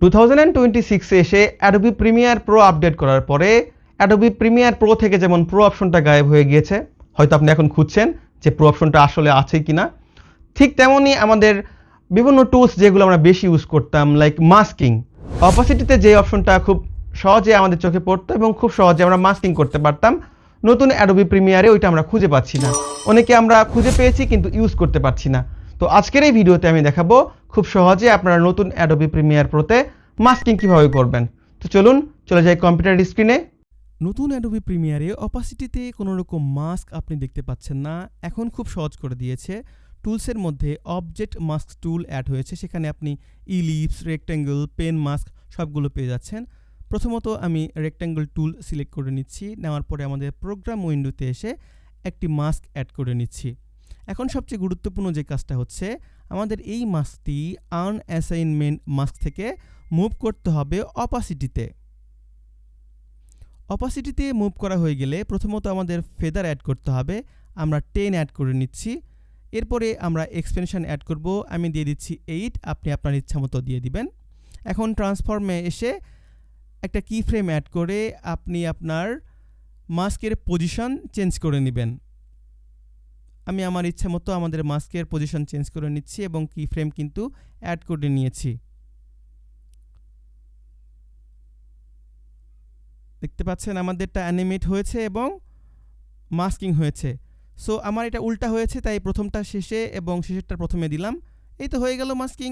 2026 এসে Adobe Premiere Pro update করার পরে অ্যাডোবি প্রিমিয়ার প্রো থেকে যেমন প্রো অপশনটা গায়েব হয়ে গিয়েছে, হয়তো আপনি এখন খুঁজছেন যে প্রো অপশনটা আসলে আছে কিনা, ঠিক তেমনই আমাদের বিভিন্ন টুলস যেগুলো আমরা বেশি ইউজ করতাম, লাইক মাস্কিং, অপাসিটিতে যে অপশনটা খুব সহজে আমাদের চোখে পড়তো এবং খুব সহজে আমরা মাস্কিং করতে পারতাম, নতুন অ্যাডোবি প্রিমিয়ারে ওইটা আমরা খুঁজে পাচ্ছি না। অনেকে আমরা খুঁজে পেয়েছি কিন্তু ইউজ করতে পারছি না। তো আজকের এই ভিডিওতে আমি দেখাবো খুব সহজে আপনারা নতুন অ্যাডোবি প্রিমিয়ার প্রোতে মাস্কিং কিভাবে করবেন। তো চলুন চলে যাই কম্পিউটার স্ক্রিনে। নতুন অ্যাডোবি প্রিমিয়ারে অপাসিটিতে কোনো রকম মাস্ক আপনি দেখতে পাচ্ছেন না, এখন খুব সহজ করে দিয়েছে। টুলসের মধ্যে অবজেক্ট মাস্ক টুল অ্যাড হয়েছে, সেখানে আপনি ইলিপস, রেক্ট্যাঙ্গেল, পেন মাস্ক সবগুলো পেয়ে যাচ্ছেন। প্রথমত আমি রেক্ট্যাঙ্গেল টুল সিলেক্ট করে নিচ্ছি, নেওয়ার পরে আমাদের প্রোগ্রাম উইন্ডোতে এসে একটি মাস্ক অ্যাড করে নিচ্ছি। এখন সবচেয়ে গুরুত্বপূর্ণ যে কাজটা হচ্ছে, আমাদের এই মাস্কটি আনঅ্যাসাইনমেন্ট মাস্ক থেকে মুভ করতে হবে অপাসিটিতে। অপাসিটিতে মুভ করা হয়ে গেলে প্রথমত আমাদের ফেদার অ্যাড করতে হবে, আমরা 10 অ্যাড করে নিচ্ছি। এরপরে আমরা এক্সপেনশন অ্যাড করব, আমি দিয়ে দিচ্ছি 8, আপনি আপনার ইচ্ছা মতো দিয়ে দিবেন। এখন ট্রান্সফর্মে এসে একটা কি ফ্রেম অ্যাড করে আপনি আপনার মাস্কের পজিশন চেঞ্জ করে নেবেন। আমি আমার ইচ্ছা মতো আমাদের মাস্কের পজিশন চেঞ্জ করে নিচ্ছি এবং কি ফ্রেম কিন্তু অ্যাড করে নিয়েছি। দেখতে পাচ্ছেন আমাদেরটা অ্যানিমেট হয়েছে এবং মাস্কিং হয়েছে। সো আমার এটা উল্টা হয়েছে, তাই প্রথমটা শেষে এবং শেষেরটা প্রথমে দিলাম। এই তো হয়ে গেল মাস্কিং।